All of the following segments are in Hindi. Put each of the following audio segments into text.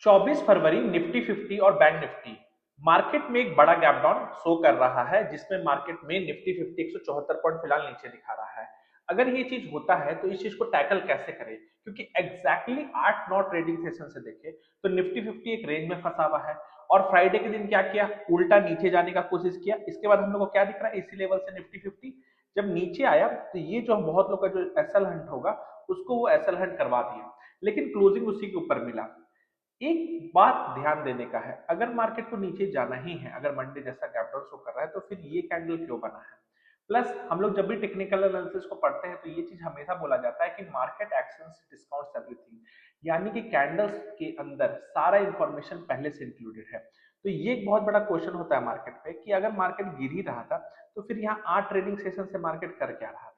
24 फरवरी निफ्टी 50 और बैंक निफ्टी मार्केट में एक बड़ा गैप डाउन शो कर रहा है, जिसमें मार्केट में निफ्टी 50 174 पॉइंट फिलहाल नीचे दिखा रहा है। अगर ये चीज होता है तो इस चीज को टैकल कैसे करें, क्योंकि एग्जैक्टली 8-9 ट्रेडिंग सेशन से देखे तो निफ्टी 50 एक रेंज में फंसा हुआ है। और फ्राइडे के दिन क्या किया, उल्टा नीचे जाने का कोशिश किया। इसके बाद हम लोग को क्या दिख रहा है, इसी लेवल से निफ्टी 50 जब नीचे आया तो ये जो बहुत लोग का जो एसएल हंट होगा उसको वो एसएल हंट करवा दिया, लेकिन क्लोजिंग उसी के ऊपर मिला। एक बात ध्यान देने का है, अगर मार्केट को नीचे जाना ही है, अगर मंडे जैसा गैप डाउन शो कर रहा है तो फिर ये कैंडल क्यों बना है। प्लस हम लोग जब भी टेक्निकल एनालिसिस को पढ़ते हैं तो ये चीज हमेशा बोला जाता है कि मार्केट एक्शंस डिस्काउंट्स एवरीथिंग, यानी कि कैंडल्स के अंदर सारा इंफॉर्मेशन पहले से इंक्लूडेड है। तो ये एक बहुत बड़ा क्वेश्चन होता है मार्केट पे कि अगर मार्केट गिर ही रहा था तो फिर यहाँ 8 ट्रेडिंग सेशन से मार्केट कर क्या रहा था।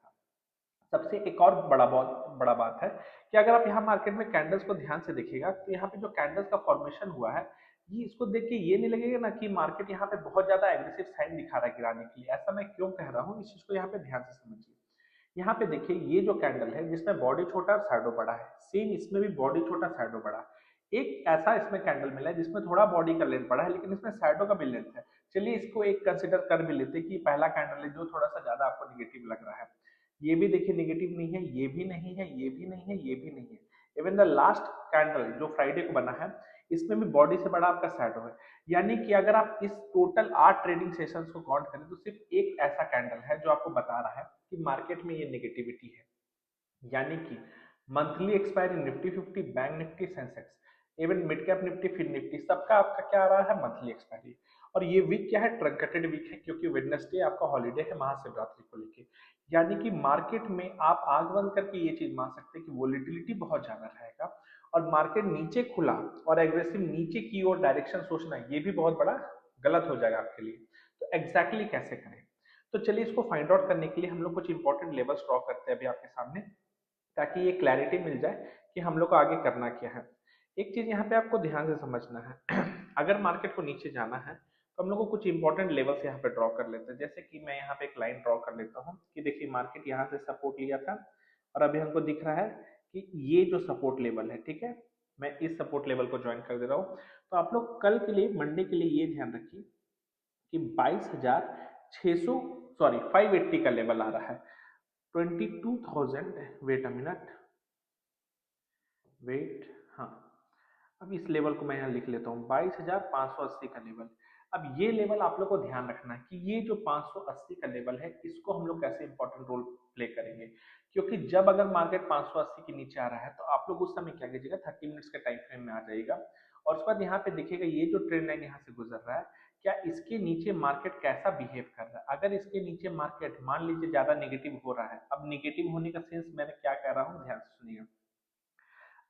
सबसे एक और बहुत बड़ा बात है कि अगर आप यहाँ मार्केट में कैंडल्स को ध्यान से देखिएगा तो यहाँ पे जो कैंडल्स का फॉर्मेशन हुआ है, ये इसको देख के ये नहीं लगेगा ना कि मार्केट यहाँ पे बहुत ज्यादा एग्रेसिव साइन दिखा रहा है गिराने के लिए। ऐसा मैं क्यों कह रहा हूँ, इस चीज को यहाँ पे ध्यान से समझिए। यहाँ पे देखिए ये जो कैंडल है जिसमें बॉडी छोटा और शैडो बड़ा है, सेम इसमें भी बॉडी छोटा शैडो बड़ा। एक ऐसा इसमें कैंडल मिला है जिसमें थोड़ा बॉडी का लेंथ बड़ा है लेकिन इसमें शैडो का भी लेंथ है। चलिए इसको एक कंसिडर कर भी लेते कि पहला कैंडल है जो थोड़ा सा ज्यादा आपको निगेटिव लग रहा है। ये भी देखिए नेगेटिव नहीं है, ये भी नहीं है, ये भी नहीं है, ये भी नहीं है। इवन द लास्ट कैंडल जो फ्राइडे को बना है इसमें भी बॉडी से बड़ा आपका शैडो है। यानी कि अगर आप इस टोटल 8 ट्रेडिंग सेशंस को काउंट करें तो सिर्फ एक ऐसा कैंडल है जो आपको बता रहा है कि मार्केट में ये नेगेटिविटी है। यानी कि monthly expiry Nifty 50, bank Nifty, Sensex, even mid cap Nifty, फिर निफ्टी, सबका आपका क्या आ रहा है, मंथली एक्सपायरी। और ये वीक क्या है, ट्रंकेटेड वीक है, क्योंकि वेडनेसडे आपका हॉलीडे है महाशिवरात्रि को लेके। यानी कि मार्केट में आप आंख बंद करके ये चीज मान सकते हैं कि वोलेटिलिटी बहुत ज्यादा रहेगा। और मार्केट नीचे खुला और एग्रेसिव नीचे की ओर डायरेक्शन सोचना ये भी बहुत बड़ा गलत हो जाएगा आपके लिए। तो एग्जैक्टली कैसे करें, तो चलिए इसको फाइंड आउट करने के लिए हम लोग कुछ इंपॉर्टेंट लेवल्स ड्रॉ करते हैं अभी आपके सामने, ताकि ये क्लैरिटी मिल जाए कि हम लोग को आगे करना क्या है। एक चीज यहाँ पे आपको ध्यान से समझना है अगर मार्केट को नीचे जाना है तो हम लोग को कुछ इंपॉर्टेंट लेवल्स यहाँ पे ड्रॉ कर लेते हैं। जैसे कि मैं यहाँ पे एक लाइन ड्रॉ कर लेता हूँ कि देखिए मार्केट यहाँ से सपोर्ट लिया था और अभी हमको दिख रहा है कि ये जो सपोर्ट लेवल है, ठीक है, मैं इस सपोर्ट लेवल को ज्वाइन कर दे रहा हूँ। तो आप लोग कल के लिए, मंडे के लिए ये ध्यान रखिए कि 22,600, सॉरी 580 का लेवल आ रहा है। 22,000, वेट अ मिनट, वेट, हाँ, अब इस लेवल को मैं यहाँ लिख लेता हूँ 22,580 का लेवल। अब ये लेवल आप लोग को ध्यान रखना है कि ये जो 580 का लेवल है इसको हम लोग कैसे इंपॉर्टेंट रोल प्ले करेंगे। क्योंकि जब अगर मार्केट 580 के नीचे आ रहा है तो आप लोग उस समय क्या कीजिएगा, 30 मिनट्स के टाइम फ्रेम में आ जाइएगा और उसके बाद यहाँ पे देखिएगा ये जो ट्रेंड लाइन यहाँ से गुजर रहा है, क्या इसके नीचे मार्केट कैसा बिहेव कर रहा है। अगर इसके नीचे मार्केट मान लीजिए ज्यादा नेगेटिव हो रहा है, अब नेगेटिव होने का सेंस मैंने क्या कह रहा हूँ ध्यान से सुनिएगा।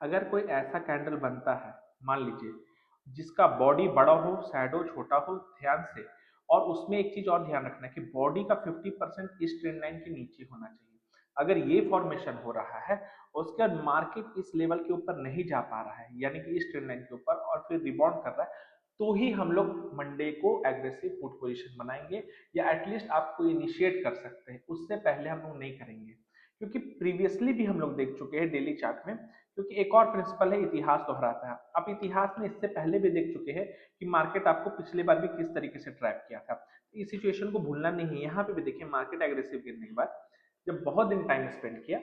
अगर कोई ऐसा कैंडल बनता है, मान लीजिए जिसका बॉडी बड़ा हो, शैडो छोटा हो, ध्यान से, और उसमें एक चीज और ध्यान रखना है कि बॉडी का 50% इस ट्रेंड लाइन के नीचे होना चाहिए। अगर ये फॉर्मेशन हो रहा है, उसके बाद मार्केट इस लेवल के ऊपर नहीं जा पा रहा है, यानी कि इस ट्रेंड लाइन के ऊपर, और फिर रिबाउंड कर रहा है, तो ही हम लोग मंडे को एग्रेसिव पुट पोजीशन बनाएंगे, या एटलीस्ट आपको इनिशिएट कर सकते हैं। उससे पहले हम लोग नहीं करेंगे, क्योंकि प्रीवियसली भी हम लोग देख चुके हैं डेली चार्ट में। क्योंकि एक और प्रिंसिपल है, इतिहास दोहराता है। आप इतिहास में इससे पहले भी देख चुके हैं कि मार्केट आपको पिछले बार भी किस तरीके से ट्रैप किया था। इस सिचुएशन को भूलना नहीं है। यहाँ पे भी देखिए मार्केट एग्रेसिव गिरने के बाद जब बहुत दिन टाइम स्पेंड किया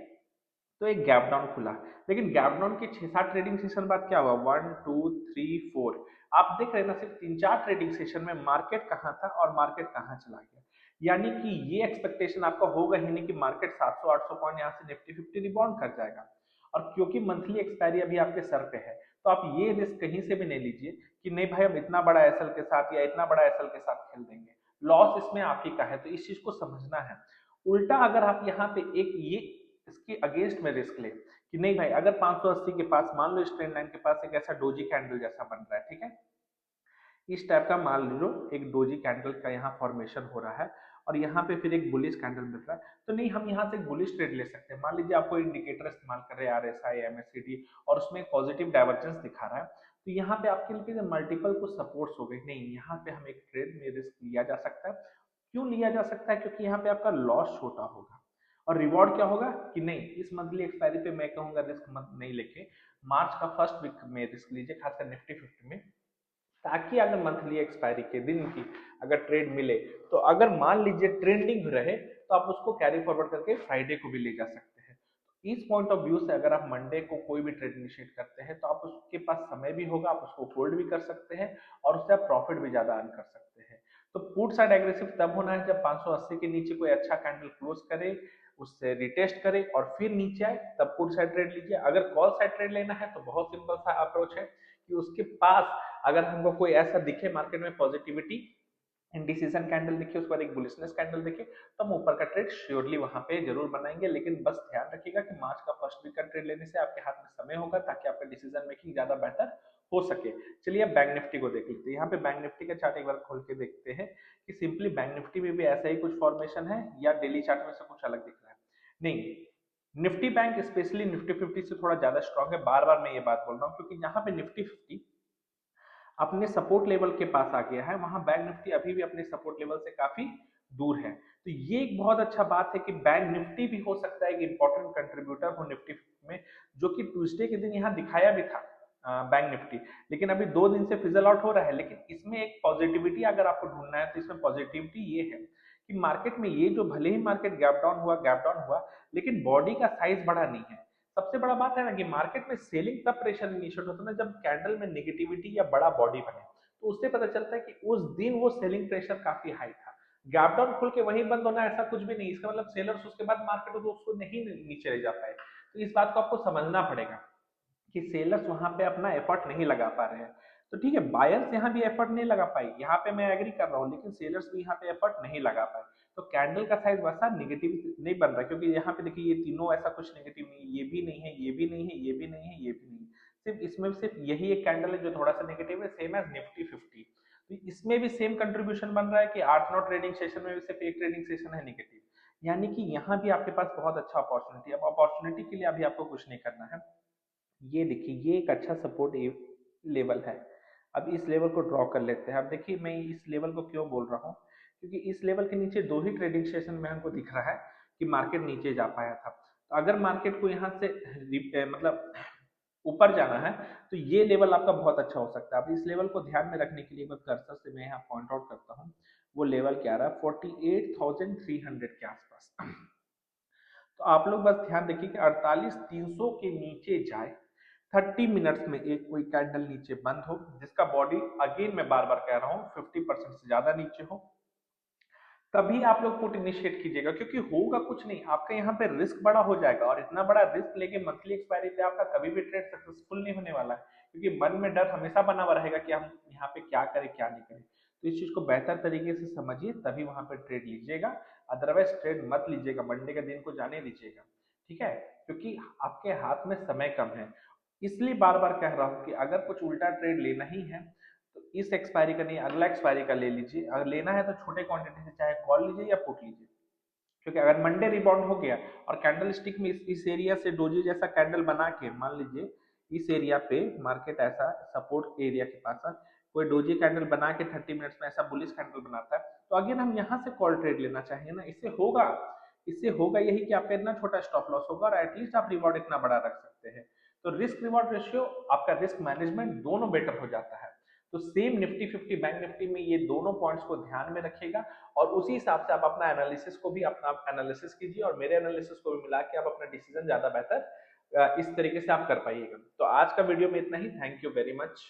तो एक गैप डाउन खुला, लेकिन गैप डाउन के 6-7 ट्रेडिंग सेशन बाद क्या हुआ, 1 2 3 4, आप देख रहे हैं ना, सिर्फ 3-4 ट्रेडिंग सेशन में मार्केट कहाँ था और मार्केट कहाँ चला गया। यानी कि ये एक्सपेक्टेशन आपका होगा ही नहीं कि मार्केट 700-800 पॉइंट यहाँ से निफ्टी 50 रिबाउंड कर जाएगा। और क्योंकि मंथली एक्सपायरी अभी आपके सर पे है, तो आप ये रिस्क कहीं से भी नहीं लीजिए कि नहीं भाई हम इतना बड़ा एसएल के साथ या इतना बड़ा एसएल के साथ खेल देंगे। लॉस इसमें आप ही का है, तो इस चीज को समझना है। उल्टा अगर आप यहाँ पे एक ये इसके अगेंस्ट में रिस्क ले कि नहीं भाई, अगर 580 के पास मान लो इस ट्रेंड लाइन के पास एक ऐसा डोजी कैंडल जैसा बन रहा है, ठीक है, इस टाइप का मान लो एक डोजी कैंडल का यहाँ फॉर्मेशन हो रहा है और यहाँ पे फिर एक बुलिश कैंडल मिल रहा है, तो नहीं हम यहाँ से एक बुलिश ट्रेड ले सकते हैं। मान लीजिए आपको इंडिकेटर इस्तेमाल कर रहे हैं आरएसआई, एमएससीडी, और उसमें पॉजिटिव डाइवर्जेंस दिखा रहा है, तो यहाँ पे आपके लिए मल्टीपल कुछ सपोर्ट्स हो गए। नहीं, यहाँ पे हम एक ट्रेड में रिस्क लिया जा सकता है। क्यों लिया जा सकता है, क्योंकि यहाँ पे आपका लॉस छोटा होगा और रिवॉर्ड क्या होगा कि नहीं, इस मंथली एक्सपायरी पे मैं कहूंगा रिस्क मत नहीं लेके मार्च का फर्स्ट वीक में रिस्क लीजिए, खासकर निफ्टी 50 में, ताकि अगर मंथली एक्सपायरी के दिन की अगर ट्रेड मिले तो अगर मान लीजिए ट्रेंडिंग रहे तो आप उसको कैरी फॉरवर्ड करके फ्राइडे को भी ले जा सकते हैं। इस पॉइंट ऑफ व्यू से अगर आप मंडे को कोई भी ट्रेड इनिशिएट करते हैं तो आप उसके पास समय भी होगा, आप उसको होल्ड भी कर सकते हैं और उससे आप प्रॉफिट भी ज्यादा अर्न कर सकते हैं। तो पुट साइड एग्रेसिव तब होना है जब 580 के नीचे कोई अच्छा कैंडल क्लोज करे, उससे रिटेस्ट करे और फिर नीचे आए, तब पुट साइड ट्रेड लीजिए। अगर कॉल साइड ट्रेड लेना है तो बहुत सिंपल सा अप्रोच है कि उसके पास अगर हमको कोई ऐसा दिखे मार्केट में पॉजिटिविटी, इंडिसीजन कैंडल दिखे, उसके बाद एक बुलिशनेस कैंडल दिखे, तो हम ऊपर का ट्रेड श्योरली वहां पे जरूर बनाएंगे। लेकिन बस ध्यान रखिएगा कि मार्च का फर्स्ट वीक का ट्रेड लेने से आपके हाथ में समय होगा ताकि आपका डिसीजन मेकिंग ज्यादा बेहतर हो सके। चलिए अब बैंक निफ्टी को देख लेते हैं। यहाँ पे बैंक निफ्टी का चार्ट एक बार खोल के देखते हैं कि सिंपली बैंक निफ्टी में भी ऐसा ही कुछ फॉर्मेशन है या डेली चार्ट में से कुछ अलग दिख रहा है। नहीं, निफ्टी बैंक स्पेशली निफ्टी 50 से थोड़ा ज्यादा स्ट्रॉन्ग है। बार बार मैं ये बात बोल रहा हूँ क्योंकि यहाँ पे निफ्टी 50 अपने सपोर्ट लेवल के पास आ गया है, वहां बैंक निफ्टी अभी भी अपने सपोर्ट लेवल से काफी दूर है। तो ये एक बहुत अच्छा बात है कि बैंक निफ्टी भी हो सकता है कि इंपॉर्टेंट कंट्रीब्यूटर हो निफ्टी में, जो कि ट्यूसडे के दिन यहाँ दिखाया भी था बैंक निफ्टी। लेकिन अभी 2 दिन से फिजल आउट हो रहा है। लेकिन इसमें एक पॉजिटिविटी अगर आपको ढूंढना है तो इसमें पॉजिटिविटी ये है कि मार्केट में ये जो भले ही मार्केट गैप डाउन हुआ, लेकिन बॉडी का साइज बड़ा नहीं है। सबसे बड़ा बात है ना कि मार्केट में सेलिंग तब प्रेशर इनिशिएट होता है ना जब कैंडल में नेगेटिविटी या बड़ा बॉडी बने, तो उससे पता चलता है कि उस दिन वो सेलिंग प्रेशर काफी हाई था। गैप डाउन खुल के वहीं बंद होना ऐसा कुछ भी नहीं, इसका मतलब सेलर्स उसके बाद मार्केट में तो उसको नहीं नीचे ले जा पाए। तो इस बात को आपको समझना पड़ेगा कि सेलर्स वहां पे अपना एफर्ट नहीं लगा पा रहे हैं। तो ठीक है, बायर्स यहाँ भी एफर्ट नहीं लगा पाई, यहाँ पे मैं एग्री कर रहा हूँ, लेकिन सेलर्स भी यहाँ पे एफर्ट नहीं लगा पाए। तो कैंडल का साइज वैसा नेगेटिव नहीं बन रहा, क्योंकि यहाँ पे देखिए ये तीनों ऐसा कुछ नेगेटिव नहीं, ये भी नहीं है, ये भी नहीं है, ये भी नहीं है, ये भी नहीं है। सिर्फ इसमें सिर्फ यही एक कैंडल है जो थोड़ा सा नेगेटिव है, सेम एज निफ्टी 50। तो इसमें भी सेम कंट्रीब्यूशन बन रहा है कि 8-9 ट्रेडिंग सेशन में भी सिर्फ एक ट्रेडिंग सेशन है नेगेटिव। यानी कि यहाँ भी आपके पास बहुत अच्छा अपॉर्चुनिटी है। अब अपॉर्चुनिटी के लिए अभी आपको कुछ नहीं करना है। ये देखिए ये एक अच्छा सपोर्ट लेवल है। अब इस लेवल को ड्रॉ कर लेते हैं। अब देखिए मैं इस लेवल को क्यों बोल रहा हूँ, क्योंकि इस लेवल के नीचे 2 ही ट्रेडिंग सेशन में हमको दिख रहा है कि मार्केट नीचे जा पाया था। तो अगर मार्केट को यहाँ से मतलब ऊपर जाना है तो ये लेवल आपका बहुत अच्छा हो सकता है। अब इस लेवल को ध्यान में रखने के लिए एक बार कर्सर से मैं यहाँ पॉइंट आउट करता हूँ। वो लेवल क्या रहा है, 48,300 के आसपास। तो आप लोग बस ध्यान देखिए कि 48,300 के नीचे जाए, 30 मिनट्स में एक कोई कैंडल नीचे बंद हो जिसका बॉडी, अगेन मैं बार बार कह रहा हूँ, 50% से ज्यादा नीचे हो, तभी आप लोग पुट इनिशिएट कीजिएगा। क्योंकि होगा कुछ नहीं, आपका यहाँ पे रिस्क बड़ा हो जाएगा और इतना बड़ा रिस्क लेके मंथली एक्सपायरी पे आपका कभी भी ट्रेड सक्सेसफुल नहीं होने वाला है, क्योंकि मन में डर हमेशा बना हुआ रहेगा कि हम यहाँ पे क्या करें क्या नहीं करें। तो इस चीज को बेहतर तरीके से समझिए तभी वहां पे ट्रेड लीजिएगा, अदरवाइज ट्रेड मत लीजिएगा, मंडे के दिन को जाने दीजिएगा। ठीक है, क्योंकि आपके हाथ में समय कम है। इसलिए बार बार कह रहा हूँ कि अगर कुछ उल्टा ट्रेड लेना ही है तो इस एक्सपायरी का नहीं, अगला एक्सपायरी का ले लीजिए। अगर लेना है तो छोटे क्वांटिटी से चाहे कॉल लीजिए या पुट लीजिए। क्योंकि अगर मंडे रिबाउंड हो गया और कैंडल स्टिक में इस एरिया से डोजी जैसा कैंडल बना के, मान लीजिए इस एरिया पे मार्केट ऐसा सपोर्ट एरिया के पास कोई डोजी कैंडल बना के 30 मिनट्स में ऐसा बुलिश कैंडल बनाता है, तो अगेन हम यहाँ से कॉल ट्रेड लेना चाहिए ना। इससे होगा यही कि आपका इतना छोटा स्टॉप लॉस होगा और एटलीस्ट आप रिवॉर्ड इतना बड़ा रख सकते हैं। तो रिस्क रिवॉर्ड रेशियो, आपका रिस्क मैनेजमेंट दोनों बेटर हो जाता है। तो सेम निफ्टी 50 बैंक निफ्टी में ये दोनों पॉइंट्स को ध्यान में रखिएगा और उसी हिसाब से आप अपना एनालिसिस को भी अपना एनालिसिस कीजिए और मेरे एनालिसिस को भी मिला के आप अपना डिसीजन ज्यादा बेहतर इस तरीके से आप कर पाइएगा। तो आज का वीडियो में इतना ही। Thank you very much.